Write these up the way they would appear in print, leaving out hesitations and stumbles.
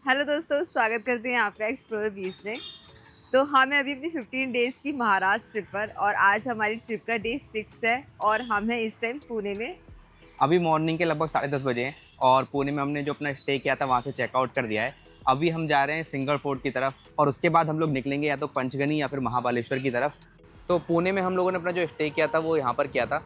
Hello दोस्तों, स्वागत करते हैं आपका एक्सप्लोरर 20 में। तो हम हैं अभी अपनी 15 डेज़ की महाराष्ट्र ट्रिप पर और आज हमारी ट्रिप का डे 6 है और हम हैं इस टाइम पुणे में। अभी मॉर्निंग के लगभग 10:30 बजे हैं और पुणे में हमने जो अपना स्टे किया था वहाँ से चेकआउट कर दिया है। अभी हम जा रहे हैं सिंगल फोर्ट की तरफ और उसके बाद हम लोग निकलेंगे या तो पंचगनी या फिर महाबलेश्वर की तरफ। तो पुणे में हम लोगों ने अपना जो स्टे किया था वो यहाँ पर किया था।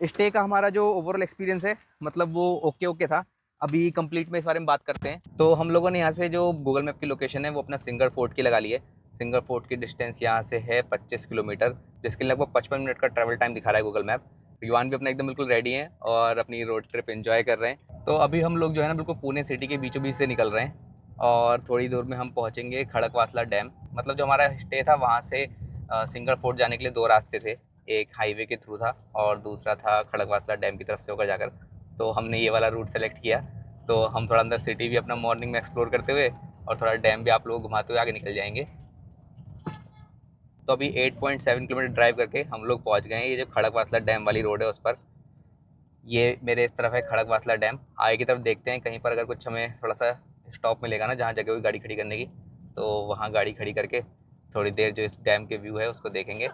स्टे का हमारा जो ओवरऑल एक्सपीरियंस है मतलब वो ओके ओके था। अभी कंप्लीट में इस बारे में बात करते हैं। तो हम लोगों ने यहाँ से जो गूगल मैप की लोकेशन है वो अपना सिंगल फोर्ट की लगा ली है। सिंगल फोर्ट की डिस्टेंस यहाँ से है 25 किलोमीटर, जिसके लगभग 55 मिनट का ट्रैवल टाइम दिखा रहा है गूगल मैप। युवान भी अपना एकदम बिल्कुल रेडी हैं और अपनी रोड ट्रिप एंजॉय कर रहे हैं। तो अभी हम लोग जो है ना बिल्कुल पुणे सिटी के बीचों बीच से निकल रहे हैं और थोड़ी दूर में हम पहुँचेंगे खड़कवासला डैम। मतलब जो हमारा स्टे था वहाँ से सिंगल फोर्ट जाने के लिए 2 रास्ते थे, एक हाईवे के थ्रू था और दूसरा था खड़कवासला डैम की तरफ से होकर जाकर। तो हमने ये वाला रूट सेलेक्ट किया। तो हम थोड़ा अंदर सिटी भी अपना मॉर्निंग में एक्सप्लोर करते हुए और थोड़ा डैम भी आप लोगों को घुमाते हुए आगे निकल जाएंगे। तो अभी 8.7 किलोमीटर ड्राइव करके हम लोग पहुंच गए हैं। ये जो खड़कवासला डैम वाली रोड है उस पर, ये मेरे इस तरफ है खड़कवासला डैम। आगे की तरफ देखते हैं कहीं पर अगर कुछ हमें थोड़ा सा स्टॉप मिलेगा ना जहाँ जगह हुई गाड़ी खड़ी करने की, तो वहाँ गाड़ी खड़ी करके थोड़ी देर जो इस डैम के व्यू है उसको देखेंगे।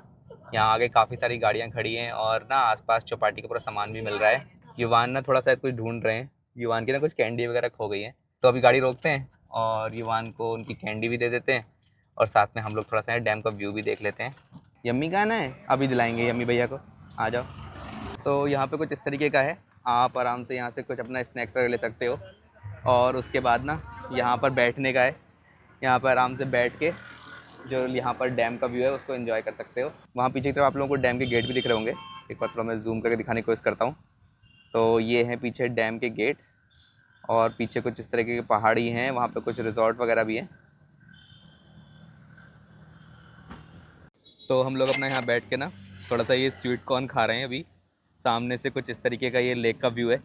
यहाँ आगे काफ़ी सारी गाड़ियाँ खड़ी हैं और ना आसपास चौपाटी का पूरा सामान भी मिल रहा है। युवान ना थोड़ा सा कुछ ढूंढ रहे हैं, युवान की ना कुछ कैंडी वगैरह खो गई है। तो अभी गाड़ी रोकते हैं और युवान को उनकी कैंडी भी दे देते हैं और साथ में हम लोग थोड़ा सा डैम का व्यू भी देख लेते हैं। यम्मी का ना है, अभी दिलाएंगे यम्मी भैया को, आ जाओ। तो यहाँ पे कुछ इस तरीके का है, आप आराम से यहाँ से कुछ अपना स्नैक्स वगैरह ले सकते हो। और उसके बाद ना यहाँ पर बैठने का है, यहाँ पर आराम से बैठ के जो यहाँ पर डैम का व्यू है उसको एंजॉय कर सकते हो। वहाँ पीछे की तरफ आप लोगों को डैम के गेट भी दिख रहे होंगे। एक बार थोड़ा मैं जूम करके दिखाने की कोशिश करता हूँ। तो ये हैं पीछे डैम के गेट्स और पीछे कुछ इस तरीके के पहाड़ी हैं, वहाँ पे कुछ रिजॉर्ट वगैरह भी हैं। तो हम लोग अपना यहाँ बैठ के ना थोड़ा सा ये स्वीट कॉर्न खा रहे हैं। अभी सामने से कुछ इस तरीके का ये लेक का व्यू है।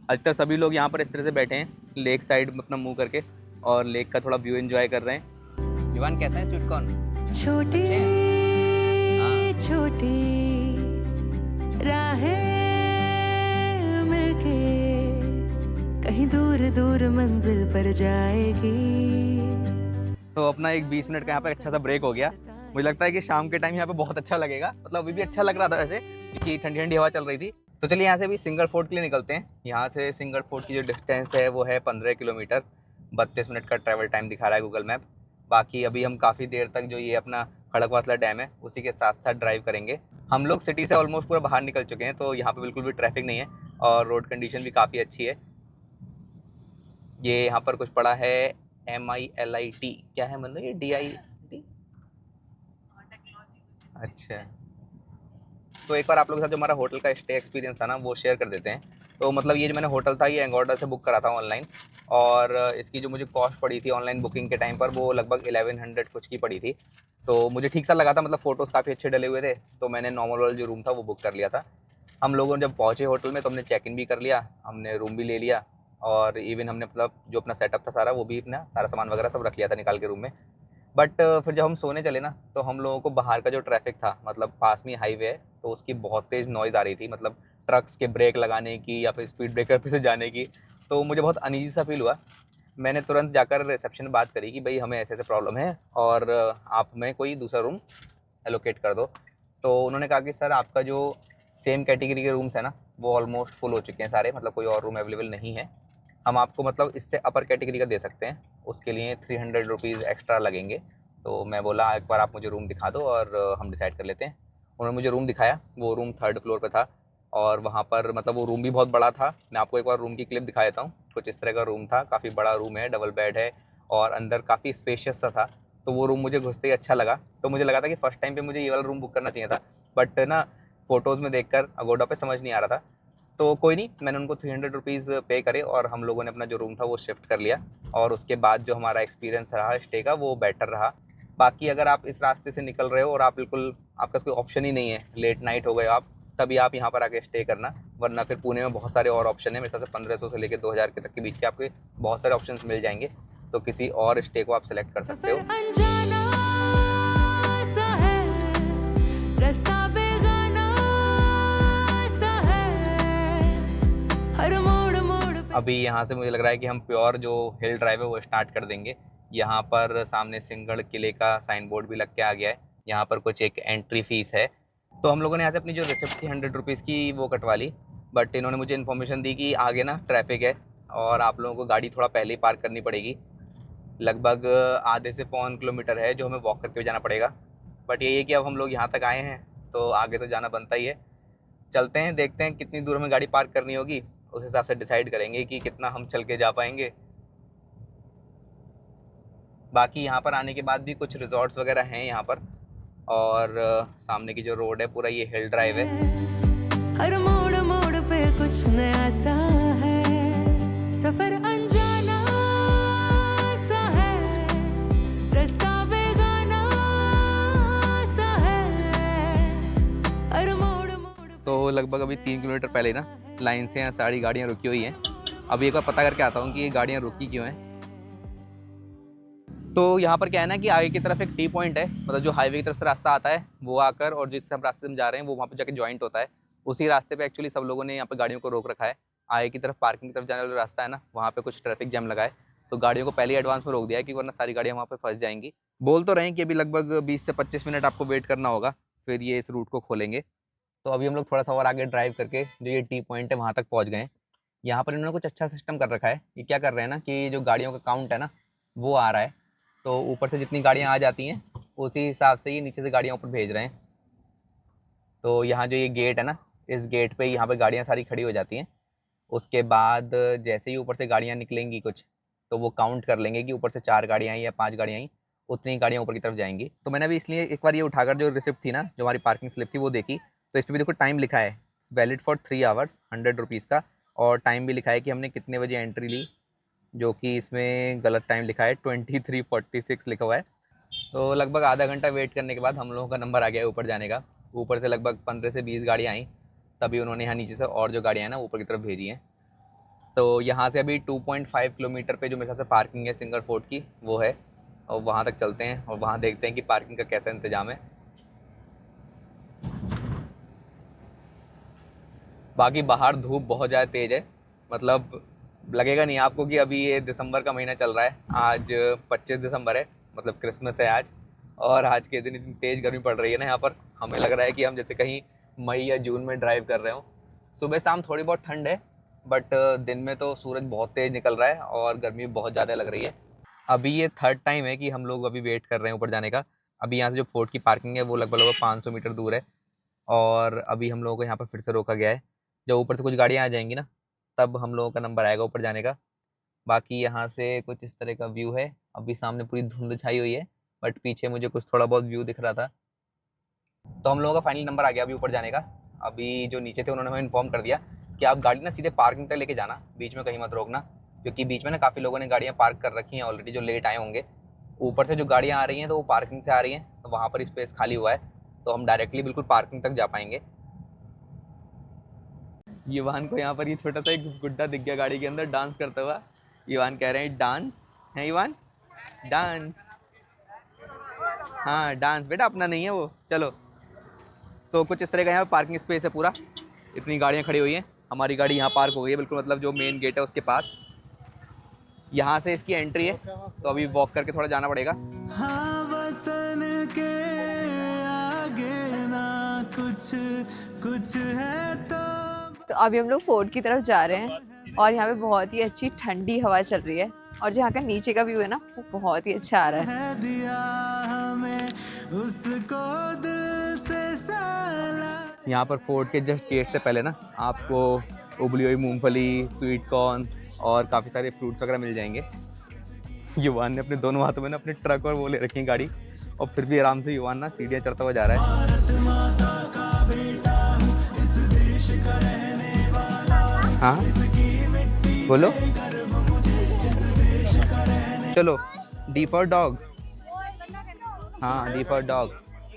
अधिकतर सभी लोग यहाँ पर इस तरह से बैठे हैं लेक साइड में अपना मुंह करके और लेक का थोड़ा व्यू एंजॉय कर रहे हैं। युवान कैसा है स्वीट कॉर्न? छोटी छोटी राहें मिलके कहीं दूर दूर मंजिल पर जाएगी। तो अपना एक 20 मिनट का यहाँ पे अच्छा सा ब्रेक हो गया। मुझे लगता है कि शाम के टाइम यहाँ पे बहुत अच्छा लगेगा। मतलब अभी भी अच्छा लग रहा था वैसे क्योंकि ठंडी ठंडी हवा चल रही थी। तो चलिए यहाँ से अभी सिंगल फोर्ट के लिए निकलते हैं। यहाँ से सिंगल फोर्ट की जो डिस्टेंस है वो है 15 किलोमीटर, 32 मिनट का ट्रैवल टाइम दिखा रहा है गूगल मैप। बाकी अभी हम काफ़ी देर तक जो ये अपना खड़कवासला डैम है उसी के साथ साथ ड्राइव करेंगे। हम लोग सिटी से ऑलमोस्ट पूरा बाहर निकल चुके हैं, तो यहाँ पर बिल्कुल भी ट्रैफिक नहीं है और रोड कंडीशन भी काफ़ी अच्छी है। ये यहाँ पर कुछ पड़ा है MILIT, क्या है मतलब ये DI? अच्छा, तो एक बार आप लोगों के साथ जो हमारा होटल का स्टे एक्सपीरियंस था ना वो शेयर कर देते हैं। तो मतलब ये जो मैंने होटल था ये एंगोर्डा से बुक करा था ऑनलाइन और इसकी जो मुझे कॉस्ट पड़ी थी ऑनलाइन बुकिंग के टाइम पर वो लगभग 1100 कुछ की पड़ी थी। तो मुझे ठीक सा लगा था, मतलब फ़ोटोज़ काफ़ी अच्छे डले हुए थे, तो मैंने नॉर्मल वाला जो रूम था वो बुक कर लिया था। हम लोगों ने जब पहुँचे होटल में तो हमने चेक इन भी कर लिया, हमने रूम भी ले लिया और इवन हमने मतलब जो अपना सेटअप था सारा वो भी अपना सारा सामान वगैरह सब रख लिया था निकाल के रूम में। बट फिर जब हम सोने चले ना तो हम लोगों को बाहर का जो ट्रैफिक था, मतलब पास में हाईवे है तो उसकी बहुत तेज़ नॉइज़ आ रही थी, मतलब ट्रक्स के ब्रेक लगाने की या फिर स्पीड ब्रेकर पे से जाने की। तो मुझे बहुत अनईजी सा फील हुआ। मैंने तुरंत जाकर रिसेप्शन में बात करी कि भाई हमें ऐसे ऐसे प्रॉब्लम है और आप हमें कोई दूसरा रूम एलोकेट कर दो। तो उन्होंने कहा कि सर आपका जो सेम कैटेगरी के रूम्स है ना वो ऑलमोस्ट फुल हो चुके हैं सारे, मतलब कोई और रूम अवेलेबल नहीं है। हम आपको मतलब इससे अपर कैटेगरी का दे सकते हैं, उसके लिए 300 रुपीज़ एक्स्ट्रा लगेंगे। तो मैं बोला एक बार आप मुझे रूम दिखा दो और हम डिसाइड कर लेते हैं। उन्होंने मुझे रूम दिखाया, वो रूम 3rd फ्लोर पे था और वहाँ पर मतलब वो रूम भी बहुत बड़ा था। मैं आपको एक बार रूम की क्लिप दिखा देता हूँ। कुछ इस तरह का रूम था, काफ़ी बड़ा रूम है, डबल बेड है और अंदर काफ़ी स्पेशियस सा था। तो वो रूम मुझे घुसते ही अच्छा लगा। तो मुझे लगा था कि फ़र्स्ट टाइम पे मुझे ये वाला रूम बुक करना चाहिए था, बट ना फ़ोटोज़ में देखकर अगोडा पे समझ नहीं आ रहा था। तो कोई नहीं, मैंने उनको 300 रुपीज़ पे करे और हम लोगों ने अपना जो रूम था वो शिफ्ट कर लिया और उसके बाद जो हमारा एक्सपीरियंस रहा स्टे का वो बेटर रहा। बाकी अगर आप इस रास्ते से निकल रहे हो और आप बिल्कुल आपका कोई ऑप्शन ही नहीं है, लेट नाइट हो गए आप, तभी आप यहाँ पर आके स्टे करना, वरना फिर पुणे में बहुत सारे और ऑप्शन है। मेरे हिसाब से 1500 से लेकर 2000 के तक के बीच के आपके बहुत सारे ऑप्शंस मिल जाएंगे, तो किसी और स्टे को आप सेलेक्ट कर सकते हो। अनजाना सा है रास्ता बेगाना सा है हर मोड़ मोड़ पे अभी यहाँ से मुझे लग रहा है कि हम प्योर जो हिल ड्राइव है वो स्टार्ट कर देंगे। यहाँ पर सामने सिंहगढ़ किले का साइन बोर्ड भी लग के आ गया है। यहाँ पर कुछ एक एंट्री फीस है, तो हम लोगों ने यहाँ से अपनी जो रिसिप्ट थी 100 रुपीज़ की वो कटवा ली। बट इन्होंने मुझे इन्फॉर्मेशन दी कि आगे ना ट्रैफिक है और आप लोगों को गाड़ी थोड़ा पहले ही पार्क करनी पड़ेगी। लगभग आधे से पौन किलोमीटर है जो हमें वॉक करके जाना पड़ेगा। बट यही है कि अब हम लोग यहाँ तक आए हैं तो आगे तो जाना बनता ही है। चलते हैं, देखते हैं कितनी दूर हमें गाड़ी पार्क करनी होगी, उस हिसाब से डिसाइड करेंगे कि कितना हम चल के जा पाएंगे। बाकी यहाँ पर आने के बाद भी कुछ रिजॉर्ट्स वगैरह हैं यहाँ पर, और सामने की जो रोड है पूरा ये हिल ड्राइव है। हर मोड़ मोड़ पे कुछ नया सा है, सफर अनजाना सा है, रास्ता बेगाना सा है, हर मोड़ मोड़। तो लगभग अभी 3 किलोमीटर पहले ना लाइन से यहाँ सारी गाड़ियाँ रुकी हुई हैं। अभी एक बार पता करके आता हूँ कि ये गाड़ियाँ रुकी क्यों हैं। तो यहाँ पर क्या है ना कि आगे की तरफ एक टी पॉइंट है, मतलब जो हाईवे की तरफ से रास्ता आता है वो आकर और जिससे हम रास्ते में जा रहे हैं वो वहाँ पे जाके जॉइंट होता है। उसी रास्ते पे एक्चुअली सब लोगों ने यहाँ पे गाड़ियों को रोक रखा है। आगे की तरफ पार्किंग की तरफ जाने वाला रास्ता है ना, वहाँ पे कुछ ट्रैफिक जैम लगा है, तो गाड़ियों को पहले एडवांस में रोक दिया है कि वरना सारी गाड़ियाँ वहाँ पे फंस जाएंगी। बोल तो रहे हैं कि अभी लगभग 20 से 25 मिनट आपको वेट करना होगा, फिर ये इस रूट को खोलेंगे। तो अभी हम लोग थोड़ा सा और आगे ड्राइव करके जो ये टी पॉइंट है वहाँ तक पहुँच गए। यहाँ पर इन्होंने कुछ अच्छा सिस्टम कर रखा है। ये क्या कर रहे हैं ना कि जो गाड़ियों का काउंट है ना वो आ रहा है, तो ऊपर से जितनी गाड़ियाँ आ जाती हैं उसी हिसाब से ये नीचे से गाड़ियाँ ऊपर भेज रहे हैं। तो यहाँ जो ये गेट है ना, इस गेट पे यहाँ पे गाड़ियाँ सारी खड़ी हो जाती हैं। उसके बाद जैसे ही ऊपर से गाड़ियाँ निकलेंगी कुछ, तो वो काउंट कर लेंगे कि ऊपर से 4 गाड़ियाँ आई या 5 गाड़ियाँ आई, उतनी गाड़ियाँ ऊपर की तरफ जाएंगी। तो मैंने अभी इसलिए एक बार ये उठाकर जो रिसिप्ट थी ना, जो हमारी पार्किंग स्लिप थी वो देखी, तो इस पर भी देखो टाइम लिखा है, वैलिड फॉर 3 आवर्स 100 रुपीज़ का, और टाइम भी लिखा है कि हमने कितने बजे एंट्री ली, जो कि इसमें गलत टाइम लिखा है, 23:46 लिखा हुआ है। तो लगभग आधा घंटा वेट करने के बाद हम लोगों का नंबर आ गया है ऊपर जाने का। ऊपर से लगभग 15 से 20 गाड़ियाँ आई, तभी उन्होंने यहाँ नीचे से और जो गाड़ियाँ हैं ना ऊपर की तरफ भेजी हैं। तो यहाँ से अभी 2.5 किलोमीटर पे जो मेरे हिसाब से पार्किंग है सिंगर फोर्ट की वो है, और वहाँ तक चलते हैं और वहाँ देखते हैं कि पार्किंग का कैसा इंतज़ाम है। बाकी बाहर धूप बहुत ज़्यादा तेज़ है, मतलब लगेगा नहीं आपको कि अभी ये दिसंबर का महीना चल रहा है। आज 25 दिसंबर है, मतलब क्रिसमस है आज, और आज के दिन इतनी तेज़ गर्मी पड़ रही है ना यहाँ पर, हमें लग रहा है कि हम जैसे कहीं मई या जून में ड्राइव कर रहे हो। सुबह शाम थोड़ी बहुत ठंड है, बट दिन में तो सूरज बहुत तेज़ निकल रहा है और गर्मी बहुत ज़्यादा लग रही है। अभी ये 3rd टाइम है कि हम लोग अभी वेट कर रहे हैं ऊपर जाने का। अभी यहाँ से जो फोर्ट की पार्किंग है वो लगभग 500 मीटर दूर है, और अभी हम लोगों को यहाँ पर फिर से रोका गया है। जब ऊपर से कुछ गाड़ियाँ आ जाएंगी ना, तब हम लोगों का नंबर आएगा ऊपर जाने का। बाकी यहाँ से कुछ इस तरह का व्यू है। अभी सामने पूरी धुंध छाई हुई है, बट पीछे मुझे कुछ थोड़ा बहुत व्यू दिख रहा था। तो हम लोगों का फाइनल नंबर आ गया अभी ऊपर जाने का। अभी जो नीचे थे उन्होंने हमें इन्फॉर्म कर दिया कि आप गाड़ी ना सीधे पार्किंग तक लेके जाना, बीच में कहीं मत रोकना, क्योंकि बीच में ना काफ़ी लोगों ने गाड़ियाँ पार्क कर रखी हैं ऑलरेडी, जो लेट आए होंगे। ऊपर से जो गाड़ियाँ आ रही हैं तो वो पार्किंग से आ रही हैं, तो वहाँ पर स्पेस खाली हुआ है, तो हम डायरेक्टली बिल्कुल पार्किंग तक जा पाएंगे। युवान को यहाँ पर ये छोटा सा एक गुड्डा दिख गया गाड़ी के अंदर डांस करता हुआ। युवान कह रहे हैं डांस है, युवान डांस, हाँ डांस बेटा अपना नहीं है वो, चलो। तो कुछ इस तरह का यहाँ पर पार्किंग स्पेस है पूरा, इतनी गाड़ियाँ खड़ी हुई हैं। हमारी गाड़ी यहाँ पार्क हो गई है बिल्कुल, मतलब जो मेन गेट है उसके पास। यहाँ से इसकी एंट्री है, तो अभी वॉक करके थोड़ा जाना पड़ेगा। हाँ वतन के आगे ना कुछ कुछ है तो अभी हम लोग फोर्ट की तरफ जा रहे हैं, और यहाँ पे बहुत ही अच्छी ठंडी हवा चल रही है, और जो यहाँ का नीचे का व्यू है ना वो बहुत ही अच्छा आ रहा है। दिया हमें उसको दिल से साला। यहाँ पर फोर्ट के जस्ट गेट से पहले ना आपको उबली हुई मूंगफली, स्वीट कॉर्न और काफ़ी सारे फ्रूट्स वगैरह मिल जाएंगे। युवान ने अपने दोनों हाथों में ना अपने ट्रक और वो ले रखी है गाड़ी, और फिर भी आराम से युवान ना सीढ़ियाँ चढ़ता हुआ जा रहा है। हाँ बोलो, चलो डी फॉर डॉग, हाँ डी फॉर डॉग।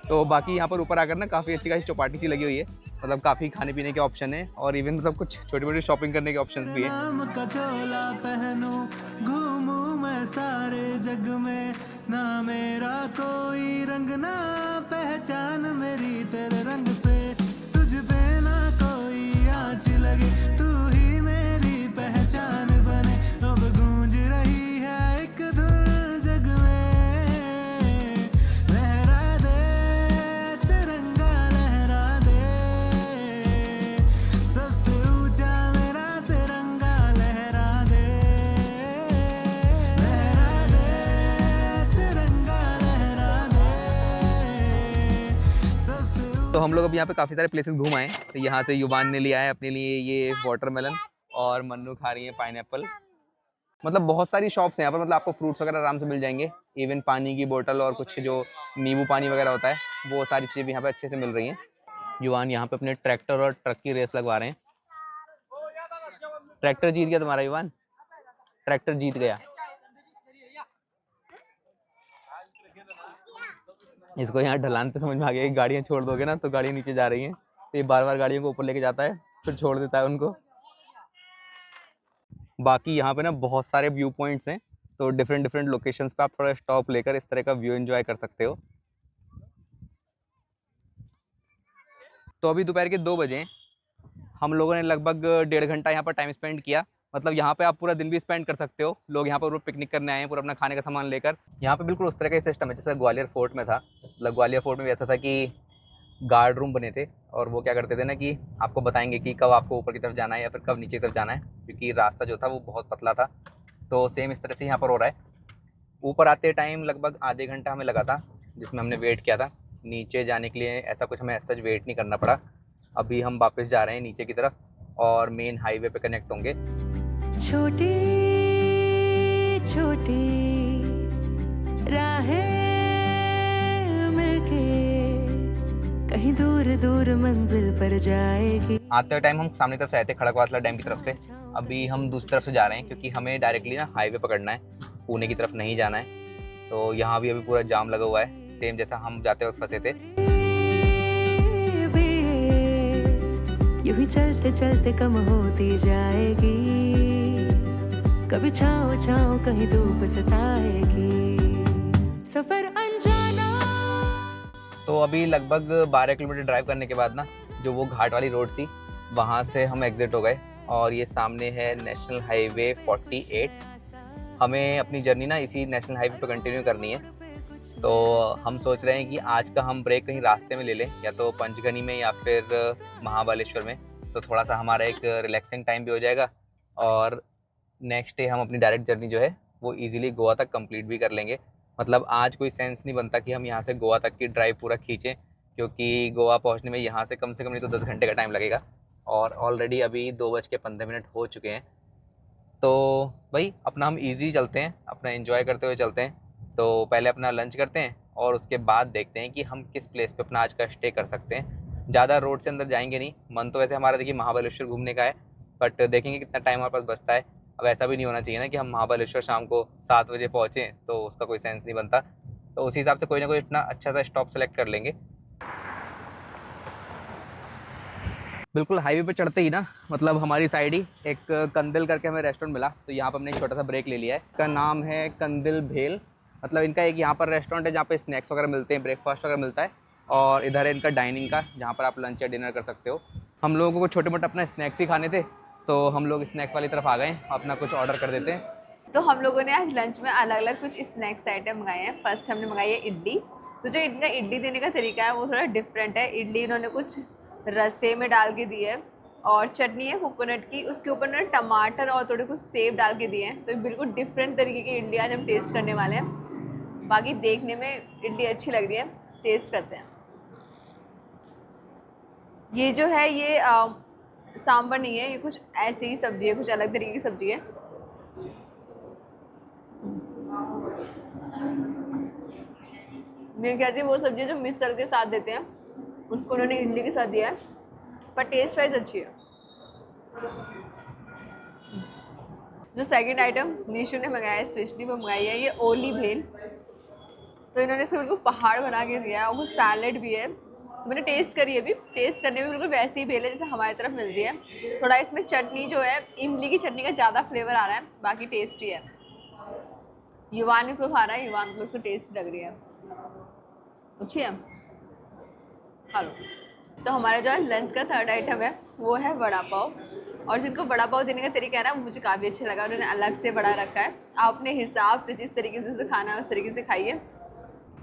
तो बाकी यहाँ पर ऊपर आकर ना काफ़ी अच्छी खासी चौपाटी सी लगी हुई है, मतलब काफ़ी खाने पीने के ऑप्शन है, और इवन मतलब कुछ छोटी मोटी शॉपिंग करने के ऑप्शन भी है। कचोला पहनूं घूमूं मैं सारे जग में, ना मेरा कोई रंग ना पहचान मेरी तेरे रंग से, तुझ पे ना कोई आँच लगे, तू ही मेरी पहचान। हम लोग अब यहाँ पे काफ़ी सारे प्लेसेस घूम आए। तो यहाँ से युवान ने लिया है अपने लिए ये वाटरमेलन और मन्नू खा रही है पाइनएप्पल। मतलब बहुत सारी शॉप्स हैं यहाँ पर, मतलब आपको फ्रूट्स वगैरह आराम से मिल जाएंगे। इवन पानी की बोतल और कुछ जो नींबू पानी वगैरह होता है वो सारी चीज़ें भी यहाँ पे अच्छे से मिल रही हैं। युवान यहाँ पे अपने ट्रैक्टर और ट्रक की रेस लगवा रहे हैं। ट्रैक्टर जीत गया तुम्हारा युवान, ट्रैक्टर जीत गया। इसको यहाँ ढलान पे समझ में आ गया कि गाड़ियाँ छोड़ दोगे ना तो गाड़ियाँ नीचे जा रही हैं, तो ये बार बार गाड़ियों को ऊपर लेके जाता है फिर छोड़ देता है उनको। बाकी यहाँ पे ना बहुत सारे व्यू पॉइंट्स हैं, तो डिफरेंट डिफरेंट लोकेशंस पे आप थोड़ा स्टॉप लेकर इस तरह का व्यू एंजॉय कर सकते हो। तो अभी दोपहर के 2 बजे हैं। हम लोगों ने लगभग 1.5 घंटा यहाँ पर टाइम स्पेंड किया। मतलब यहाँ पे आप पूरा दिन भी स्पेंड कर सकते हो। लोग यहाँ पर पिकनिक करने आए हैं पूरा अपना खाने का सामान लेकर। यहाँ पे बिल्कुल उस तरह का सिस्टम है जैसे ग्वालियर फोर्ट में था। मतलब ग्वालियर फोर्ट में भी ऐसा था कि गार्ड रूम बने थे और वो क्या करते थे ना कि आपको बताएंगे कि कब आपको ऊपर की तरफ जाना है या फिर कब नीचे की तरफ जाना है, क्योंकि रास्ता जो था वो बहुत पतला था। तो सेम इस तरह से यहाँ पर हो रहा है। ऊपर आते टाइम लगभग आधे घंटा हमें लगा था जिसमें हमने वेट किया था। नीचे जाने के लिए ऐसा कुछ हमें सच वेट नहीं करना पड़ा। अभी हम वापस जा रहे हैं नीचे की तरफ और मेन हाईवे पे कनेक्ट होंगे। छोटी छोटी राहें मिलके कहीं दूर दूर मंजिल पर जाएगी। आते हुए टाइम हम सामने तरफ से आए थे खड़कवासला डैम की तरफ से। अभी हम दूसरी तरफ से जा रहे हैं क्योंकि हमें डायरेक्टली ना हाईवे पकड़ना है, पुणे की तरफ नहीं जाना है। तो यहाँ भी अभी पूरा जाम लगा हुआ है, सेम जैसा हम जाते वक्त फंसे थे। यूं ही चलते चलते कम होती जाएगी, कभी छाँव छाँव कहीं धूप सताएगी, सफर अनजाना। तो अभी लगभग 12 किलोमीटर ड्राइव करने के बाद ना जो वो घाट वाली रोड थी वहाँ से हम एग्जिट हो गए और ये सामने है नेशनल हाईवे 48। हमें अपनी जर्नी ना इसी नेशनल हाईवे पर कंटिन्यू करनी है। तो हम सोच रहे हैं कि आज का हम ब्रेक कहीं रास्ते में ले लें, या तो पंचगनी में या फिर महाबलेश्वर में। तो थोड़ा सा हमारा एक रिलैक्सिंग टाइम भी हो जाएगा और नेक्स्ट डे हम अपनी डायरेक्ट जर्नी जो है वो इजीली गोवा तक कंप्लीट भी कर लेंगे। मतलब आज कोई सेंस नहीं बनता कि हम यहाँ से गोवा तक की ड्राइव पूरा खींचें, क्योंकि गोवा पहुँचने में यहाँ से कम नहीं तो 10 घंटे का टाइम लगेगा और ऑलरेडी अभी 2:15 हो चुके हैं। तो भाई अपना हम ईजी चलते हैं, अपना एंजॉय करते हुए चलते हैं। तो पहले अपना लंच करते हैं और उसके बाद देखते हैं कि हम किस प्लेस पे अपना आज का स्टे कर सकते हैं। ज़्यादा रोड से अंदर जाएंगे नहीं। मन तो वैसे हमारा देखिए महाबलेश्वर घूमने का है, बट देखेंगे कितना टाइम हमारे पास बचता है। अब ऐसा भी नहीं होना चाहिए ना कि हम महाबलेश्वर शाम को 7 बजे पहुँचें, तो उसका कोई सेंस नहीं बनता। तो उसी हिसाब से कोई ना कोई इतना अच्छा सा स्टॉप सेलेक्ट कर लेंगे। बिल्कुल हाईवे पे चढ़ते ही ना मतलब हमारी साइड ही एक कंदिल करके हमें रेस्टोरेंट मिला। तो यहाँ पर हमने एक छोटा सा ब्रेक ले लिया है। इसका नाम है कंदिल भेल। मतलब इनका एक यहाँ पर रेस्टोरेंट है जहाँ पे स्नैक्स वगैरह मिलते हैं, ब्रेकफास्ट वगैरह मिलता है, और इधर है इनका डाइनिंग का जहाँ पर आप लंच या डिनर कर सकते हो। हम लोगों को छोटे मोटे अपना स्नैक्स ही खाने थे, तो हम लोग स्नैक्स वाली तरफ आ गए, अपना कुछ ऑर्डर कर देते हैं। तो हम लोगों ने आज लंच में अलग अलग कुछ स्नैक्स आइटम मंगाए हैं। फर्स्ट हमने मंगाई है इडली। तो जो इनका इडली देने का तरीका है वो थोड़ा डिफरेंट है। इडली इन्होंने कुछ रसे में डाल के दी है और चटनी है कोकोनट की, उसके ऊपर ना टमाटर और थोड़े कुछ सेब डाल के दिए हैं। तो बिल्कुल डिफरेंट तरीके की इडली आज हम टेस्ट करने वाले हैं। बाकी देखने में इडली अच्छी लग रही है, टेस्ट करते हैं। ये जो है ये सांभर नहीं है, ये कुछ ऐसी ही सब्जी है, कुछ अलग तरीके की सब्जी है। मेरे ख्याल से वो सब्जी है जो मिसल के साथ देते हैं, उसको उन्होंने इडली के साथ दिया है, पर टेस्ट वाइज अच्छी है। जो सेकंड आइटम नीशू ने मंगाया है स्पेशली, वो मंगाई है ये ओली भेल। तो इन्होंने इसको बिल्कुल पहाड़ बना के दिया है और वो सैलेड भी है। तो मैंने टेस्ट करी है, अभी टेस्ट करने में बिल्कुल वैसी ही भेल है जैसे हमारी तरफ मिलती है। थोड़ा इसमें चटनी जो है इमली की चटनी का ज़्यादा फ्लेवर आ रहा है, बाकी टेस्टी है। युवान इसको खा रहा है, युवान को उसको टेस्ट लग रही है, अच्छी है, खा लो। तो हमारा जो लंच का थर्ड आइटम है वो है वड़ा पाव। और जिनको वड़ा पाव देने का तरीका है ना, मुझे काफ़ी अच्छा लगा। उन्होंने अलग से बड़ा रखा है, आप अपने हिसाब से जिस तरीके से उसे खाना है उस तरीके से खाइए।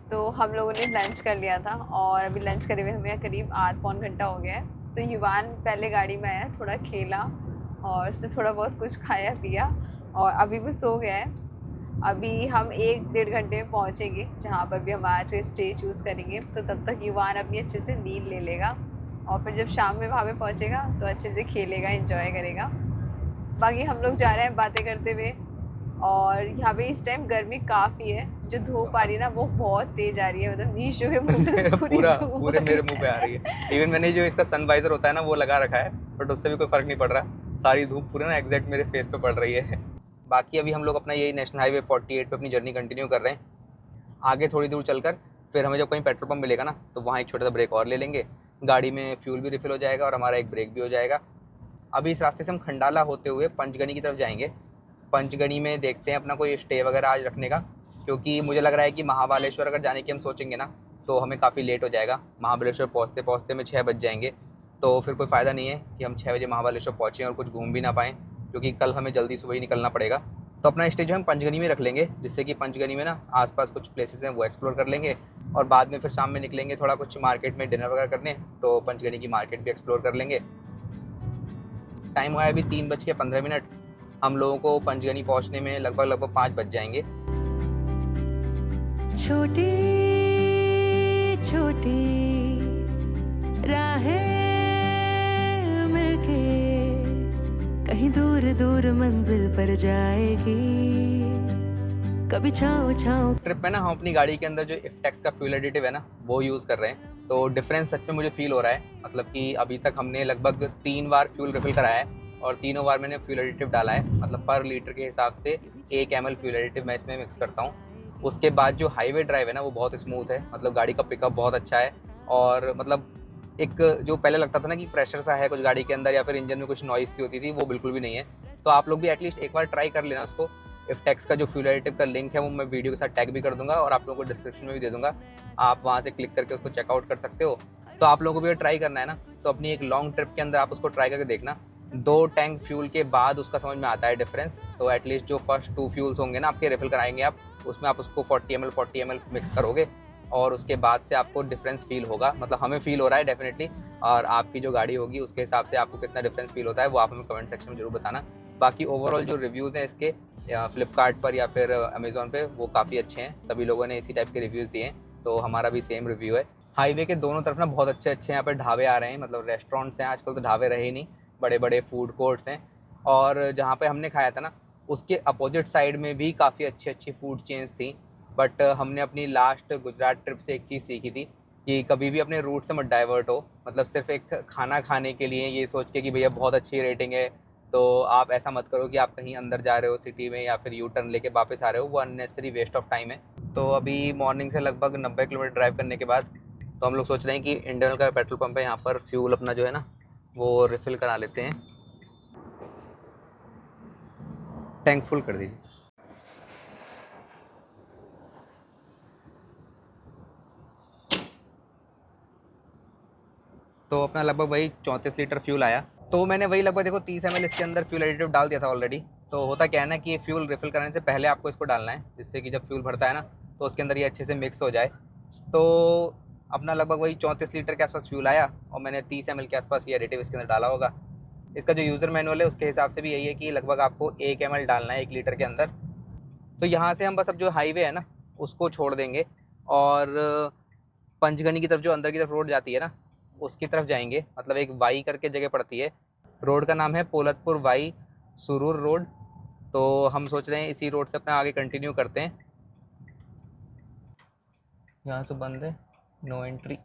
तो हम लोगों ने लंच कर लिया था और अभी लंच करे हुए हमें करीब 8-पौन घंटा हो गया है। तो युवान पहले गाड़ी में आया, थोड़ा खेला और उससे थोड़ा बहुत कुछ खाया पिया और अभी वो सो गया है। अभी हम 1-1.5 घंटे में पहुँचेंगे जहाँ पर भी हम आज स्टे चूज़ करेंगे। तो तब तक युवान अपनी अच्छे से नींद ले लेगा और फिर जब शाम में वहाँ पे पहुँचेगा तो अच्छे से खेलेगा, एंजॉय करेगा। बाकी हम लोग जा रहे हैं बातें करते हुए और यहाँ पे इस टाइम गर्मी काफ़ी है, जो धूप आ रही है ना वो बहुत तेज़ आ रही है, मतलब नीशू के मुँह में पूरी पूरा धूप पूरे आ मेरे रही मुंह पे आ रही है। इवन मैंने जो इसका सनवाइजर होता है ना वो लगा रखा है, बट उससे भी कोई फर्क नहीं पड़ रहा, सारी धूप पूरे ना एग्जैक्ट मेरे फेस पे पड़ रही है। बाकी अभी हम लोग अपना यही नेशनल हाईवे 48 पे अपनी जर्नी कंटिन्यू कर रहे हैं। आगे थोड़ी दूर चलकर फिर हमें जब कहीं पेट्रोल पंप मिलेगा ना तो वहाँ एक छोटा सा ब्रेक और ले लेंगे, गाड़ी में फ्यूल भी रिफिल हो जाएगा और हमारा एक ब्रेक भी हो जाएगा। अभी इस रास्ते से हम खंडाला होते हुए पंचगनी की तरफ जाएंगे। पंचगनी में देखते हैं अपना कोई स्टे वगैरह आज रखने का, क्योंकि मुझे लग रहा है कि महाबलेश्वर अगर जाने की हम सोचेंगे ना तो हमें काफ़ी लेट हो जाएगा। महाबलेश्वर पहुँचते पहुँचते में 6 बज जाएंगे, तो फिर कोई फ़ायदा नहीं है कि हम 6 बजे महाबलेश्वर पहुँचें और कुछ घूम भी ना पाएँ, क्योंकि कल हमें जल्दी सुबह ही निकलना पड़ेगा। तो अपना स्टे जो हम पंचगनी में रख लेंगे, जिससे कि पंचगनी में ना आसपास कुछ प्लेसेस हैं वो एक्सप्लोर कर लेंगे और बाद में फिर शाम में निकलेंगे थोड़ा कुछ मार्केट में डिनर वगैरह करने, तो पंचगनी की मार्केट भी एक्सप्लोर कर लेंगे। टाइम हुआ है अभी 3:15। हम लोगों को पंचगनी पहुंचने में लगभग 5 बज जाएंगे। छोटी छोटी राहें मिलके कहीं दूर दूर मंजिल पर जाएगी, कभी छाँव छाँव। ट्रिप में ना हम अपनी गाड़ी के अंदर जो इफ्टेक्स का फ्यूल एडिटिव है ना वो यूज़ कर रहे हैं, तो डिफरेंस सच में मुझे फील हो रहा है। मतलब कि अभी तक हमने लगभग 3 बार फ्यूल रिफिल कराया है और तीनों बार मैंने फ्यूल एडिटिव डाला है। मतलब पर लीटर के हिसाब से 1 ml फ्यूल एडिटिव मैं इसमें मिक्स करता हूँ। उसके बाद जो हाईवे ड्राइव है ना वो बहुत स्मूथ है, मतलब गाड़ी का पिकअप बहुत अच्छा है। और मतलब एक जो पहले लगता था ना कि प्रेशर सा है कुछ गाड़ी के अंदर या फिर इंजन में कुछ नॉइस सी होती थी, वो बिल्कुल भी नहीं है। तो आप लोग भी एटलीस्ट एक बार ट्राई कर लेना उसको। इफ्टेक्स का जो फ्यूल एडिटिव का लिंक है वो मैं वीडियो के साथ टैग भी कर दूंगा और आप लोगों को डिस्क्रिप्शन में भी दे दूंगा, आप वहाँ से क्लिक करके उसको चेकआउट कर सकते हो। तो आप लोगों को भी ट्राई करना है ना तो अपनी एक लॉन्ग ट्रिप के अंदर आप उसको ट्राई करके देखना। 2 टैंक फ्यूल के बाद उसका समझ में आता है डिफरेंस। तो एटलीस्ट जो फर्स्ट 2 फ्यूल्स होंगे ना आपके रिफिल कराएंगे आप, उसमें आप उसको 40 ml मिक्स करोगे और उसके बाद से आपको डिफरेंस फील होगा। मतलब हमें फील हो रहा है डेफिनेटली, और आपकी जो गाड़ी होगी उसके हिसाब से आपको कितना डिफरेंस फील होता है वो आप हमें कमेंट सेक्शन में जरूर बताना। बाकी ओवरऑल जो रिव्यूज़ हैं इसके फ्लिपकार्ट पर या फिर अमेज़ॉन पे वो काफ़ी अच्छे हैं, सभी लोगों ने इसी टाइप के रिव्यूज़ दिए हैं, तो हमारा भी सेम रिव्यू है। हाईवे के दोनों तरफ ना बहुत अच्छे अच्छे यहाँ पर ढाबे आ रहे हैं, मतलब रेस्टोरेंट्स हैं, आजकल तो ढाबे रहे ही नहीं, बड़े बड़े फूड कोर्ट्स हैं। और जहाँ पे हमने खाया था ना उसके अपोजिट साइड में भी काफ़ी अच्छी अच्छी फूड चेन्स थी। बट हमने अपनी लास्ट गुजरात ट्रिप से एक चीज़ सीखी थी कि कभी भी अपने रूट से मत डाइवर्ट हो। मतलब सिर्फ एक खाना खाने के लिए ये सोच के कि भैया बहुत अच्छी रेटिंग है तो आप ऐसा मत करो कि आप कहीं अंदर जा रहे हो सिटी में या फिर यू टर्न लेके वापस आ रहे हो, वो अननेसेसरी वेस्ट ऑफ टाइम है। तो अभी मॉर्निंग से लगभग 90 किलोमीटर ड्राइव करने के बाद तो हम लोग सोच रहे हैं कि इंडियन का पेट्रोल पंप है, यहाँ पर फ्यूल अपना जो है ना वो रिफ़िल करा लेते हैं। टैंक फुल कर दीजिए। तो अपना लगभग वही 34 लीटर फ्यूल आया। तो मैंने वही लगभग देखो 30 ml इसके अंदर फ्यूल एडिटिव डाल दिया था ऑलरेडी। तो होता क्या है ना कि ये फ्यूल रिफ़िल कराने से पहले आपको इसको डालना है, जिससे कि जब फ्यूल भरता है ना तो उसके अंदर ये अच्छे से मिक्स हो जाए। तो अपना लगभग वही 34 लीटर के आसपास फ्यूल आया और मैंने 30 ml के आसपास ये एडिटिव इसके अंदर डाला होगा। इसका जो यूज़र मैनुअल है उसके हिसाब से भी यही है कि लगभग आपको 1 ml डालना है 1 लीटर के अंदर। तो यहाँ से हम बस अब जो हाईवे है ना उसको छोड़ देंगे और पंचगनी की तरफ जो अंदर की तरफ रोड जाती है ना उसकी तरफ जाएंगे। मतलब एक वाई करके जगह पड़ती है, रोड का नाम है पोलतपुर वाई सुरूर रोड। तो हम सोच रहे हैं इसी रोड से अपना आगे कंटिन्यू करते हैं। यहाँ से बंद है, नो एंट्री।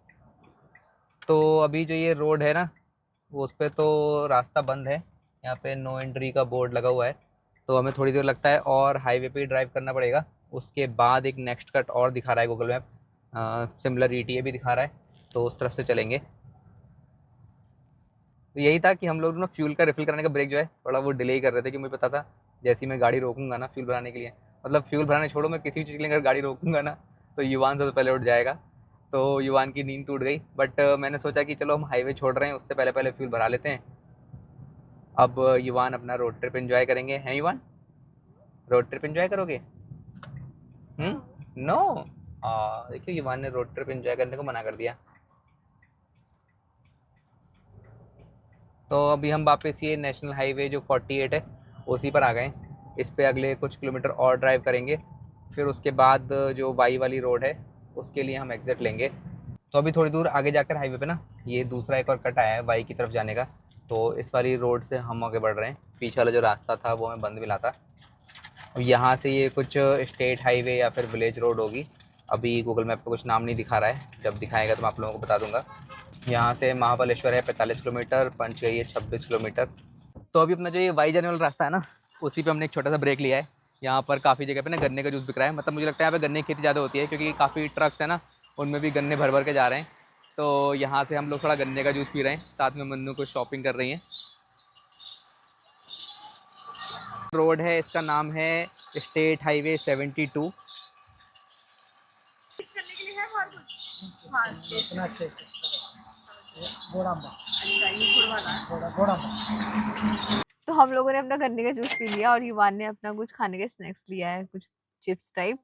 तो अभी जो ये रोड है ना उस पर तो रास्ता बंद है, यहाँ पे नो एंट्री का बोर्ड लगा हुआ है। तो हमें थोड़ी देर लगता है और हाईवे पे ही ड्राइव करना पड़ेगा। उसके बाद एक नेक्स्ट कट और दिखा रहा है गूगल मैप, सिमिलर ETA भी दिखा रहा है, तो उस तरफ से चलेंगे। तो यही था कि हम लोग ना फ्यूल का रिफ़िल कराने का ब्रेक जो है थोड़ा वो डिले ही कर रहे थे, कि मुझे पता था जैसे ही मैं गाड़ी रोकूंगा ना फ्यूल भराने के लिए, मतलब फ्यूल भराने छोड़ो मैं किसी भी चीज़ के लिए अगर गाड़ी रोकूंगा ना तो युवान सबसे पहले उठ जाएगा। तो युवान की नींद टूट गई। बट मैंने सोचा कि चलो हम हाईवे छोड़ रहे हैं उससे पहले पहले फ्यूल भरा लेते हैं। अब युवान अपना रोड ट्रिप एंजॉय करेंगे। हैं युवान, रोड ट्रिप एंजॉय करोगे? नो, देखिए युवान ने रोड ट्रिप एंजॉय करने को मना कर दिया। तो अभी हम वापस ये नेशनल हाईवे जो 48 है उसी पर आ गए। इस पे अगले कुछ किलोमीटर और ड्राइव करेंगे, फिर उसके बाद जो वाई वाली रोड है उसके लिए हम एग्ज़िट लेंगे। तो अभी थोड़ी दूर आगे जाकर हाईवे पे ना ये दूसरा एक और कट आया है वाई की तरफ जाने का, तो इस वाली रोड से हम आगे बढ़ रहे हैं। पीछे वाला जो रास्ता था वो हमें बंद मिला था। अब यहाँ से ये कुछ स्टेट हाईवे या फिर विलेज रोड होगी। अभी गूगल मैप पे कुछ नाम नहीं दिखा रहा है, जब दिखाएगा तो मैं आप लोगों को बता दूंगा। यहाँ से महाबलेश्वर है 45 किलोमीटर, पंचगई है 26 किलोमीटर। तो अभी अपना जो ये वाई जाने वाला रास्ता है ना, उसी पे हमने एक छोटा सा ब्रेक लिया है। यहाँ पर काफ़ी जगह पे ना गन्ने का जूस बिक रहा है, मतलब मुझे लगता है यहाँ पे गन्ने की खेती ज़्यादा होती है क्योंकि काफ़ी ट्रक्स है ना, उनमें भी गन्ने भर भर के जा रहे हैं। तो यहाँ से हम लोग थोड़ा गन्ने का जूस पी रहे हैं, साथ में मन्नू कुछ शॉपिंग कर रही हैं। रोड है, इसका नाम है स्टेट हाईवे 72। करने के लिए है और कुछ हाँ इतना अच्छे से गोड़ाम्बा अच्छा ये गुड़ वाला है। गोड़ाम्बा। तो हम लोगों ने अपना गन्ने का जूस पी लिया और युवान ने अपना कुछ खाने के स्नैक्स लिया है, कुछ चिप्स टाइप।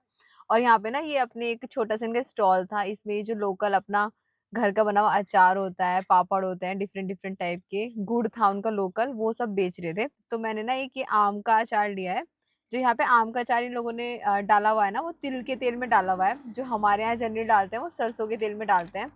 और यहाँ पे ना ये अपने एक छोटा सा इनका स्टॉल था, इसमें ये जो लोकल अपना घर का बना हुआ अचार होता है, पापड़ होते हैं डिफरेंट डिफरेंट टाइप के, गुड़ था उनका लोकल, वो सब बेच रहे थे। तो मैंने ना एक ये आम का अचार लिया है। जो यहाँ पे आम का अचार इन लोगों ने डाला हुआ है ना, वो तिल के तेल में डाला हुआ है। जो हमारे यहाँ जनरली डालते हैं वो सरसों के तेल में डालते हैं।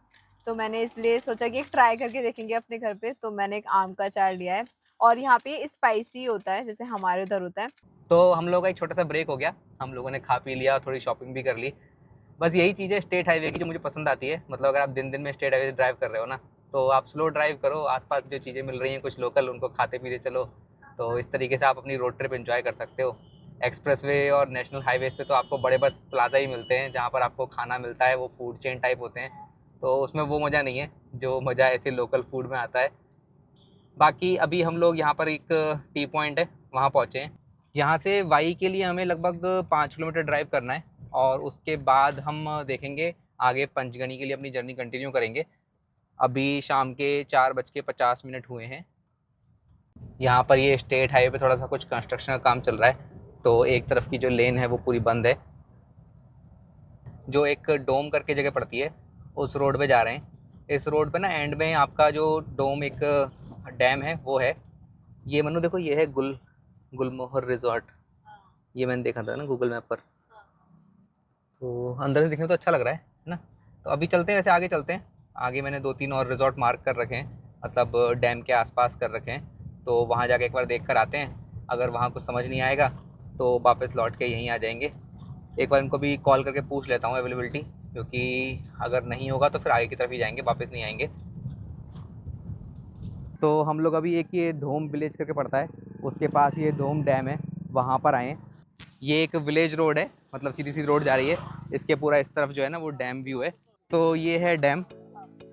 तो मैंने इसलिए सोचा कि एक ट्राई करके देखेंगे अपने घर पे, तो मैंने एक आम का अचार लिया है। और यहाँ पे स्पाइसी होता है जैसे हमारे उधर होता है। तो हम लोग का एक छोटा सा ब्रेक हो गया, हम लोगों ने खा पी लिया, थोड़ी शॉपिंग भी कर ली। बस यही चीज़ है स्टेट हाईवे की जो मुझे पसंद आती है। मतलब अगर आप दिन दिन में स्टेट हाईवे ड्राइव कर रहे हो ना, तो आप स्लो ड्राइव करो, आसपास जो चीज़ें मिल रही हैं कुछ लोकल, उनको खाते पीते चलो। तो इस तरीके से आप अपनी रोड ट्रिप एंजॉय कर सकते हो। एक्सप्रेसवे और नेशनल हाईवेज़ पे तो आपको बड़े बस प्लाजा ही मिलते हैं जहाँ पर आपको खाना मिलता है, वो फूड चेन टाइप होते हैं, तो उसमें वो मज़ा नहीं है जो मज़ा ऐसे लोकल फूड में आता है। बाकी अभी हम लोग यहाँ पर एक टी पॉइंट है वहाँ पहुँचे हैं। यहाँ से वाई के लिए हमें लगभग 5 किलोमीटर ड्राइव करना है और उसके बाद हम देखेंगे आगे पंचगनी के लिए अपनी जर्नी कंटिन्यू करेंगे। अभी शाम के 4:50 हुए हैं। यहाँ पर ये स्टेट हाईवे पे थोड़ा सा कुछ कंस्ट्रक्शन का काम चल रहा है, तो एक तरफ की जो लेन है वो पूरी बंद है। जो एक डोम करके जगह पड़ती है उस रोड पे जा रहे हैं। इस रोड पे ना एंड में आपका जो डोम एक डैम है वो है। ये मनु देखो, ये है गुलमोहर रिजॉर्ट, ये मैंने देखा था ना गूगल मैप पर। तो अंदर से दिखने तो अच्छा लग रहा है ना। तो अभी चलते हैं, वैसे आगे चलते हैं। आगे मैंने 2-3 और रिजॉर्ट मार्क कर रखे हैं, मतलब डैम के आसपास कर रखे हैं। तो वहाँ जाके एक बार देख कर आते हैं। अगर वहाँ कुछ समझ नहीं आएगा तो वापस लौट के यहीं आ जाएंगे। एक बार इनको भी कॉल करके पूछ लेता हूँ अवेलेबिलिटी, क्योंकि अगर नहीं होगा तो फिर आगे की तरफ ही जाएंगे, वापस नहीं आएंगे। तो हम लोग अभी एक ये धोम विलेज करके पड़ता है, उसके पास ये धोम डैम है, वहाँ पर आए हैं। ये एक विलेज रोड है, मतलब सीधी सीधी रोड जा रही है। इसके पूरा इस तरफ जो है ना वो डैम व्यू है। तो ये है डैम,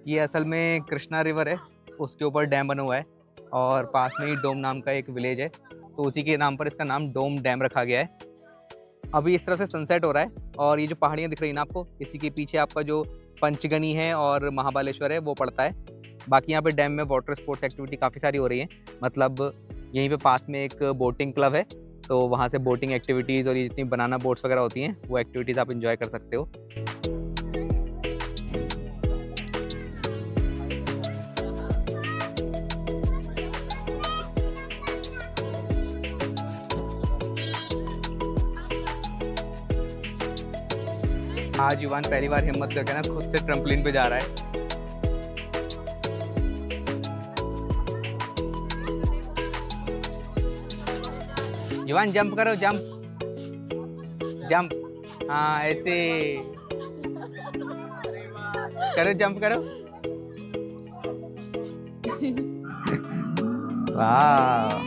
ये असल में कृष्णा रिवर है, उसके ऊपर डैम बना हुआ है और पास में ही डोम नाम का एक विलेज है, तो उसी के नाम पर इसका नाम डोम डैम रखा गया है। अभी इस तरफ से सनसेट हो रहा है और ये जो पहाड़ियाँ दिख रही हैं ना आपको, इसी के पीछे आपका जो पंचगनी है और महाबलेश्वर है वो पड़ता है। बाकी यहाँ पे डैम में वाटर स्पोर्ट्स एक्टिविटी काफ़ी सारी हो रही है। मतलब यहीं पे पास में एक बोटिंग क्लब है, तो वहाँ से बोटिंग एक्टिविटीज़ और ये जितनी बनाना बोट्स वगैरह होती हैं वो एक्टिविटीज़ आप इंजॉय कर सकते हो। आज युवान पहली बार हिम्मत करके ना खुद से ट्रम्पलिन पे जा रहा है। युवान जंप करो, जंप जंप, हाँ ऐसे करो, जंप करो। वाह।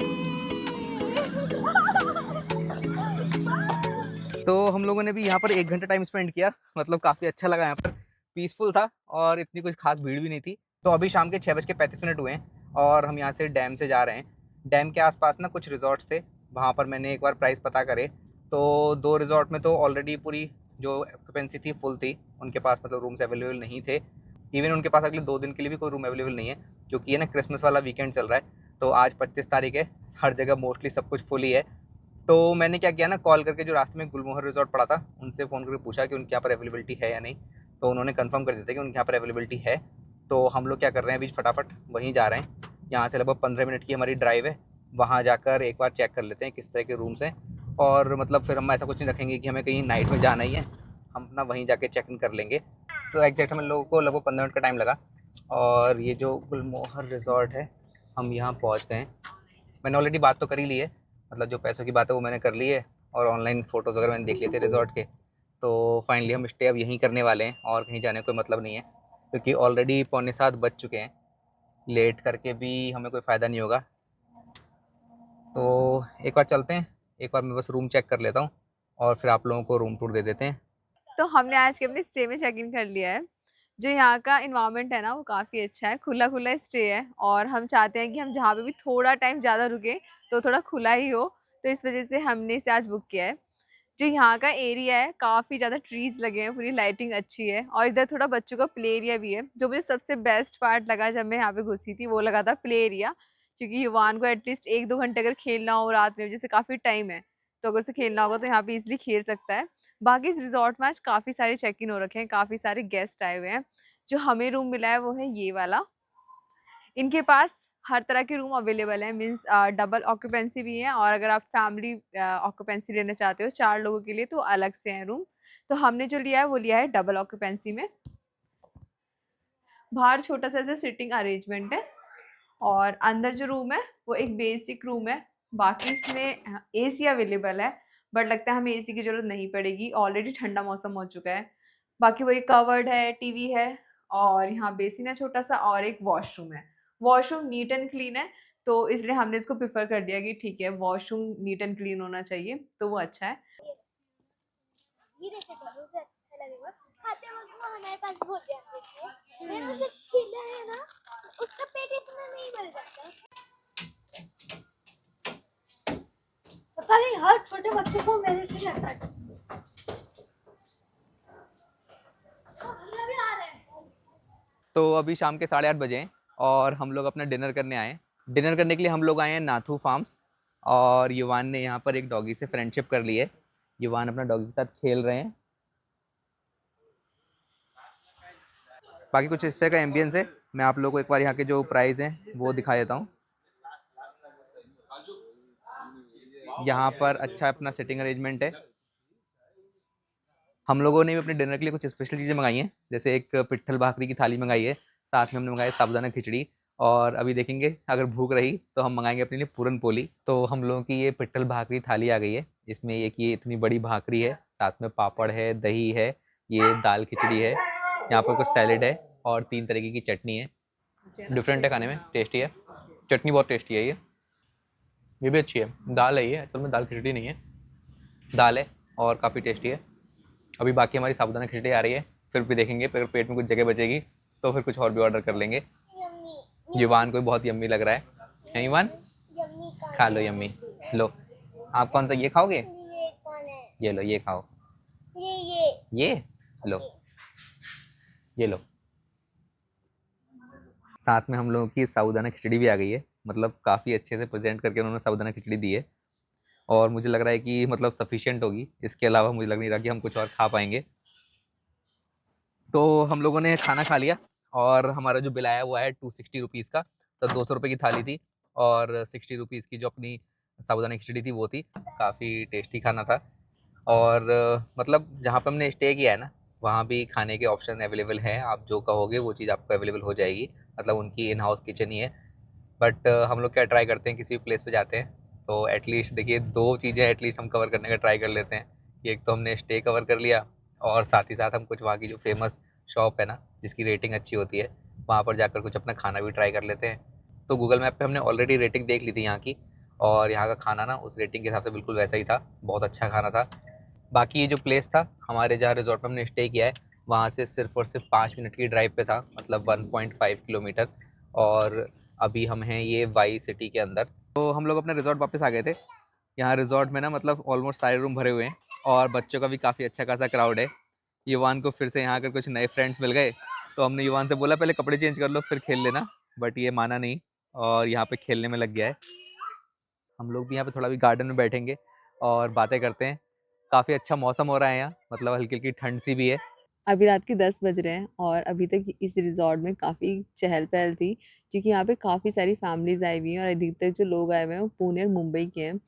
तो हम लोगों ने भी यहाँ पर 1 घंटा टाइम स्पेंड किया, मतलब काफ़ी अच्छा लगा। यहाँ पर पीसफुल था और इतनी कुछ खास भीड़ भी नहीं थी। तो अभी शाम के 6:35 हुए हैं और हम यहाँ से डैम से जा रहे हैं। डैम के आसपास ना कुछ रिजॉर्ट्स थे, वहाँ पर मैंने एक बार प्राइस पता करे तो 2 रिजॉर्ट में तो ऑलरेडी पूरी जो ऑक्यूपेंसी थी फुल थी, उनके पास मतलब रूम्स अवेलेबल नहीं थे। इवन उनके पास अगले 2 दिन के लिए भी कोई रूम अवेलेबल नहीं है, क्योंकि ये ना क्रिसमस वाला वीकेंड चल रहा है। तो आज 25 तारीख है, हर जगह मोस्टली सब कुछ फुल ही है। तो मैंने क्या किया ना, कॉल करके जो रास्ते में गुलमोहर रिजॉर्ट पड़ा था उनसे फ़ोन करके पूछा कि उनके यहाँ पर अवेलेबिलिटी है या नहीं। तो उन्होंने कंफर्म कर दिया था कि उनके यहाँ पर अवेलेबिलिटी है। तो हम लोग क्या कर रहे हैं, अभी फटाफट वहीं जा रहे हैं। यहाँ से लगभग 15 मिनट की हमारी ड्राइव है, वहाँ जाकर एक बार चेक कर लेते हैं किस तरह के रूम्स हैं और मतलब फिर हम ऐसा कुछ नहीं रखेंगे कि हमें कहीं नाइट में जाना ही है, हम अपना वहीं जाके चेक इन कर लेंगे। तो एग्जैक्ट हम लोगों को लगभग 15 मिनट का टाइम लगा और ये जो गुलमोहर रिजॉर्ट है हम यहाँ पहुँच गए। मैंने ऑलरेडी बात तो कर ही ली है, मतलब जो पैसों की बात है वो मैंने कर ली है और ऑनलाइन फ़ोटोज़ वगैरह मैंने देख लिए थे रिजॉर्ट के। तो फाइनली हम स्टे अब यहीं करने वाले हैं और कहीं जाने का कोई मतलब नहीं है, क्योंकि ऑलरेडी 6:45 बज चुके हैं। लेट करके भी हमें कोई फ़ायदा नहीं होगा। तो एक बार चलते हैं, एक बार मैं बस रूम चेक कर लेता हूँ और फिर आप लोगों को रूम टूर दे देते हैं। तो हमने आज के अपने स्टे में चेक इन कर लिया है। जो यहाँ का इन्वायरमेंट है ना वो काफ़ी अच्छा है, खुला खुला स्टे है और हम चाहते हैं कि हम जहाँ पे भी थोड़ा टाइम ज़्यादा रुके तो थोड़ा खुला ही हो, तो इस वजह से हमने इसे आज बुक किया है। जो यहाँ का एरिया है काफ़ी ज़्यादा ट्रीज़ लगे हैं, पूरी लाइटिंग अच्छी है और इधर थोड़ा बच्चों का प्ले एरिया भी है। जो मुझे सबसे बेस्ट पार्ट लगा जब मैं यहाँ पे घुसी थी वो लगा था प्ले एरिया, क्योंकि युवान को एटलीस्ट 1-2 घंटे अगर खेलना हो रात में, जैसे काफ़ी टाइम है तो अगर उसे खेलना होगा तो यहाँ पे इजीली खेल सकता है। बाकी इस रिजॉर्ट में आज काफ़ी सारे चेक इन हो रखे हैं, काफ़ी सारे गेस्ट आए हुए हैं। जो हमें रूम मिला है वो है ये वाला। इनके पास हर तरह के रूम अवेलेबल है, मीन्स डबल ऑक्यूपेंसी भी है और अगर आप फैमिली ऑक्यूपेंसी लेना चाहते हो 4 लोगों के लिए तो अलग से हैं रूम। तो हमने जो लिया है वो लिया है डबल ऑक्यूपेंसी में। बाहर छोटा सा ऐसा सिटिंग अरेंजमेंट है और अंदर जो रूम है वो एक बेसिक रूम है। बाकी इसमें एसी अवेलेबल है, बट लगता है हमें एसी की ज़रूरत नहीं पड़ेगी, ऑलरेडी ठंडा मौसम हो चुका है। बाकी वही कवर्ड है, टीवी है और यहाँ बेसिन है छोटा सा और एक वॉशरूम है। वॉशरूम नीट एंड क्लीन है, तो इसलिए हमने इसको प्रेफर कर दिया कि ठीक है वॉशरूम नीट एंड क्लीन होना चाहिए, तो वो अच्छा है। ये कैसे करो उसे अच्छा लगेगा खाते वक्त वो हमारे पास बहुत ध्यान देते हैं मेरा उसे खिला है ना उसका पेट इतना नहीं भर जाता। पता नहीं हर छोटे बच्चे को मेरे से लगता है। भैया भी आ रहे हैं। तो अभी शाम के 8:30 बजे हैं और हम लोग अपना डिनर करने आए हैं। डिनर करने के लिए हम लोग आए हैं नाथू फार्म्स और युवान ने यहाँ पर एक डॉगी से फ्रेंडशिप कर ली है। युवान अपना डॉगी के साथ खेल रहे हैं। बाकी कुछ इस तरह का एम्बियंस है। मैं आप लोगों को एक बार यहाँ के जो प्राइस हैं वो दिखा देता हूँ। यहाँ पर अच्छा अपना सिटिंग अरेंजमेंट है। हम लोगों ने भी अपने डिनर के लिए कुछ स्पेशल चीज़ें मंगाई हैं, जैसे एक पिट्ठल भाकरी की थाली मंगाई है, साथ में हमने मंगाया साबूदाना खिचड़ी और अभी देखेंगे अगर भूख रही तो हम मंगाएंगे अपने लिए पूरन पोली। तो हम लोगों की ये पिट्ठल भाकरी थाली आ गई है। इसमें एक ये इतनी बड़ी भाकरी है, साथ में पापड़ है, दही है, ये दाल खिचड़ी है, यहाँ पर कुछ सैलेड है और 3 तरीके की चटनी है। डिफरेंट है खाने में, टेस्टी है। चटनी बहुत टेस्टी है। ये भी अच्छी है। दाल है, ये असल में दाल खिचड़ी नहीं है, दाल है और काफ़ी टेस्टी है। अभी बाकी हमारी साबूदाना खिचड़ी आ रही है, फिर भी देखेंगे अगर पेट में कुछ जगह बचेगी तो फिर कुछ और भी ऑर्डर कर लेंगे। युवान को बहुत यम्मी लग रहा है युवान? खा लो यम्मी। लो आप कौन सा ये खाओगे? ये कौन है? ये लो, ये खाओ। ये लो, ये लो। साथ में हम लोगों की साबूदाना खिचड़ी भी आ गई है, मतलब काफ़ी अच्छे से प्रेजेंट करके उन्होंने साबूदाना खिचड़ी दी है और मुझे लग रहा है कि मतलब सफिशिएंट होगी। इसके अलावा मुझे लग नहीं रहा कि हम कुछ और खा पाएंगे। तो हम लोगों ने खाना खा लिया और हमारा जो बिल आया वो आया 260 रुपीज़ का। तो 200 रुपये की थाली थी और 60 रुपीज़ की जो अपनी साबूदाना खिचड़ी थी वो थी। काफ़ी टेस्टी खाना था और मतलब जहाँ पे हमने स्टे किया है ना वहाँ भी खाने के ऑप्शन अवेलेबल हैं। आप जो कहोगे वो चीज़ आपको अवेलेबल हो जाएगी, मतलब उनकी इन हाउस किचन ही है। बट हम लोग क्या ट्राई करते हैं, किसी भी प्लेस पे जाते हैं तो एटलीस्ट देखिए 2 चीज़ें एटलीस्ट हम कवर करने का ट्राई कर लेते हैं कि एक तो हमने स्टे कवर कर लिया और साथ ही साथ हम कुछ वहाँ की जो फेमस शॉप है ना जिसकी रेटिंग अच्छी होती है वहाँ पर जाकर कुछ अपना खाना भी ट्राई कर लेते हैं। तो गूगल मैप पे हमने ऑलरेडी रेटिंग देख ली थी यहाँ की और यहाँ का खाना ना उस रेटिंग के हिसाब से बिल्कुल वैसा ही था, बहुत अच्छा खाना था। बाकी ये जो प्लेस था हमारे जहाँ रिजॉर्ट में हमने स्टे किया है वहाँ से सिर्फ और सिर्फ 5 मिनट की ड्राइव पे था, मतलब 1.5 किलोमीटर। और अभी हम हैं ये वाई सिटी के अंदर। तो हम लोग अपने रिजॉर्ट वापस आ गए थे। यहाँ रिजॉर्ट में ना मतलब ऑलमोस्ट सारे रूम भरे हुए हैं और बच्चों का भी काफ़ी अच्छा खासा क्राउड है। युवान को फिर से यहाँ आकर कुछ नए फ्रेंड्स मिल गए, तो हमने युवान से बोला पहले कपड़े चेंज कर लो फिर खेल लेना, बट ये माना नहीं और यहाँ पे खेलने में लग गया है। हम लोग भी यहाँ पे थोड़ा भी गार्डन में बैठेंगे और बातें करते हैं। काफ़ी अच्छा मौसम हो रहा है यहाँ, मतलब हल्की हल्की ठंड सी भी है। अभी रात के 10 बज रहे हैं और अभी तक इस रिजॉर्ट में काफ़ी चहल-पहल थी, क्योंकि यहाँ पे काफ़ी सारी फैमिलीज़ आई हुई हैं और अधिकतर जो लोग आए हुए हैं वो पुणे और मुंबई के हैं।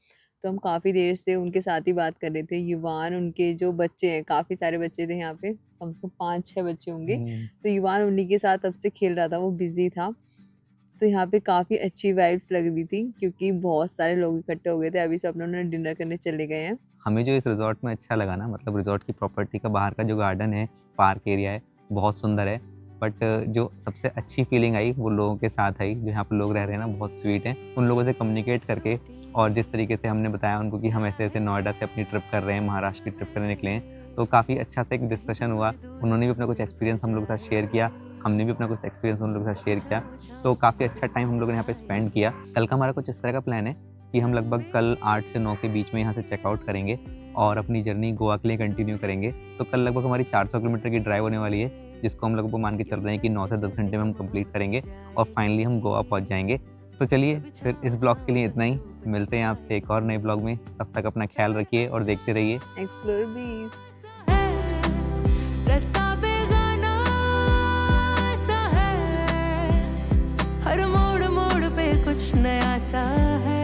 तो हम काफ़ी देर से उनके साथ ही बात कर रहे थे। युवान उनके जो बच्चे हैं, काफ़ी सारे बच्चे थे यहाँ पे, कम से कम 5-6 बच्चे होंगे। तो युवान उन्हीं के साथ तब से खेल रहा था, वो बिज़ी था। तो यहाँ पे काफ़ी अच्छी वाइब्स लग रही थी क्योंकि बहुत सारे लोग इकट्ठे हो गए थे। अभी सब लोग डिनर करने चले गए हैं। हमें जो इस रिज़ॉर्ट में अच्छा लगा ना, मतलब रिज़ॉर्ट की प्रॉपर्टी का बाहर का जो गार्डन है, पार्क एरिया है, बहुत सुंदर है। बट जो सबसे अच्छी फीलिंग आई वो लोगों के साथ आई, जो यहाँ पे लोग रह रहे हैं ना, बहुत स्वीट हैं। उन लोगों से कम्युनिकेट करके और जिस तरीके से हमने बताया उनको कि हम ऐसे-ऐसे नोएडा से अपनी ट्रिप कर रहे हैं, महाराष्ट्र की ट्रिप करने निकले हैं, तो काफ़ी अच्छा सा एक डिस्कशन हुआ। उन्होंने भी अपना कुछ एक्सपीरियंस हम लोगों के साथ शेयर किया, हमने भी अपना कुछ एक्सपीरियंस उन लोगों के साथ शेयर किया। तो काफ़ी अच्छा टाइम हम लोगों ने यहाँ पे स्पेंड किया। कल का हमारा कुछ इस तरह का प्लान है कि हम लगभग कल 8 से 9 के बीच में यहाँ से चेकआउट करेंगे और अपनी जर्नी गोवा के लिए कंटिन्यू करेंगे। तो कल लगभग हमारी 400 किलोमीटर की ड्राइव होने वाली है, जिसको हम लगभग मान के चल रहे हैं कि 9 से 10 घंटे में हम कंप्लीट करेंगे और फाइनली हम गोवा पहुँच जाएँगे। तो चलिए फिर इस ब्लॉग के लिए इतना ही। मिलते हैं आपसे एक और नए ब्लॉग में। तब तक अपना ख्याल रखिए और देखते रहिए एक्सप्लोर बीस। रास्ता बेगाना सा है, हर मोड़ मोड़ पे कुछ नया सा है।